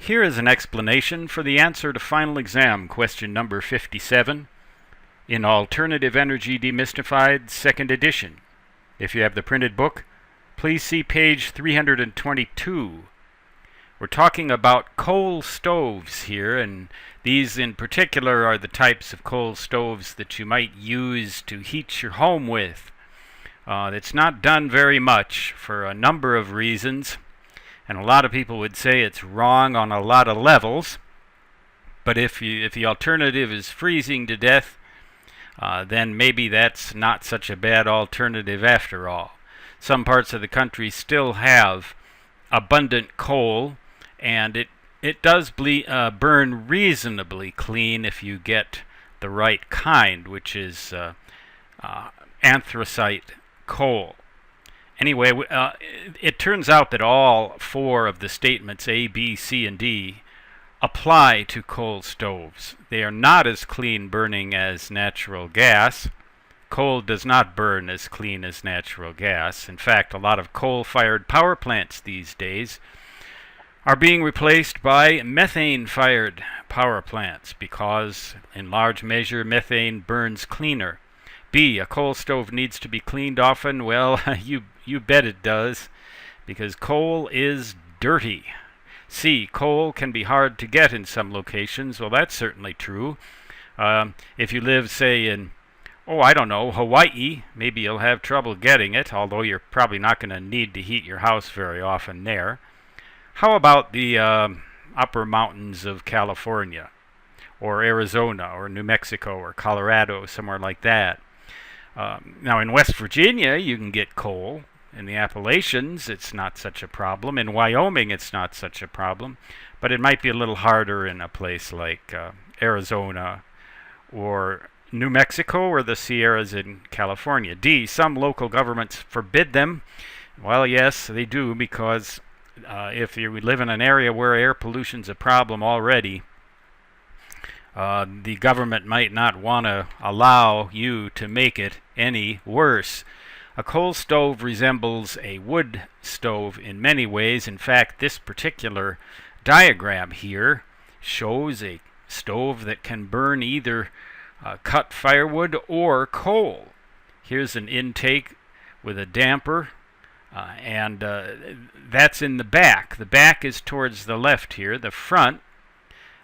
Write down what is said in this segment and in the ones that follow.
Here is an explanation for the answer to final exam question number 57 in Alternative Energy Demystified, 2nd edition. If you have the printed book, please see page 322. We're talking about coal stoves here, and these in particular are the types of coal stoves that you might use to heat your home with. It's not done very much for a number of reasons, and a lot of people would say it's wrong on a lot of levels. But if the alternative is freezing to death, then maybe that's not such a bad alternative after all. Some parts of the country still have abundant coal, and it does burn reasonably clean if you get the right kind, which is anthracite coal. Anyway, it turns out that all four of the statements A, B, C, and D apply to coal stoves. They are not as clean burning as natural gas. Coal does not burn as clean as natural gas. In fact, a lot of coal-fired power plants these days are being replaced by methane-fired power plants because, in large measure, methane burns cleaner. B, a coal stove needs to be cleaned often. Well, you bet it does, because coal is dirty. C, coal can be hard to get in some locations. Well, that's certainly true. If you live, say, in, I don't know, Hawaii, maybe you'll have trouble getting it, although you're probably not going to need to heat your house very often there. How about the upper mountains of California, or Arizona, or New Mexico, or Colorado, somewhere like that? Now, in West Virginia, you can get coal. In the Appalachians, it's not such a problem. In Wyoming, it's not such a problem. But it might be a little harder in a place like Arizona or New Mexico or the Sierras in California. D, some local governments forbid them. Well, yes, they do, because if you live in an area where air pollution's a problem already, the government might not want to allow you to make it any worse. A coal stove resembles a wood stove in many ways. In fact, this particular diagram here shows a stove that can burn either cut firewood or coal. Here's an intake with a damper, and that's in the back. The back is towards the left here. The front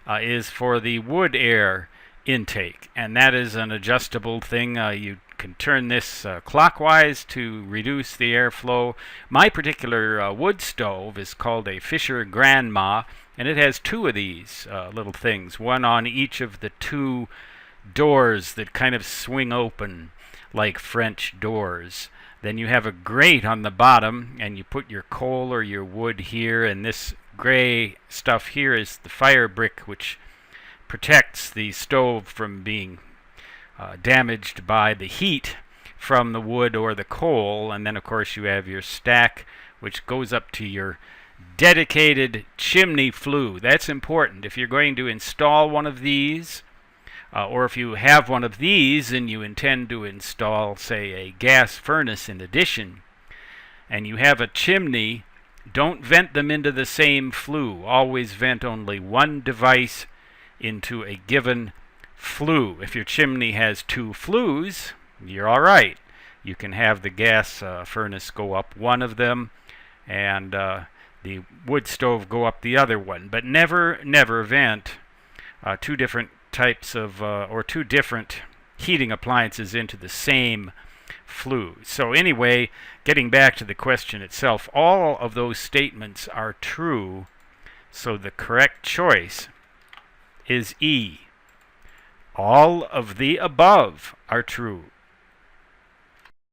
is for the wood air intake, and that is an adjustable thing. You can turn this clockwise to reduce the airflow. My particular wood stove is called a Fisher Grandma, and it has two of these little things, one on each of the two doors that kind of swing open like French doors. Then you have a grate on the bottom, and you put your coal or your wood here, and this gray stuff here is the fire brick, which protects the stove from being damaged by the heat from the wood or the coal. And then, of course, you have your stack, which goes up to your dedicated chimney flue. That's important. If you're going to install one of these, or if you have one of these and you intend to install, say, a gas furnace in addition, and you have a chimney, don't vent them into the same flue. Always vent only one device into a given flue. If your chimney has two flues, you're all right. You can have the gas furnace go up one of them, and the wood stove go up the other one. But never vent two different types of or two different heating appliances into the same flue. So anyway, getting back to the question itself, all of those statements are true, so the correct choice is E. All of the above are true.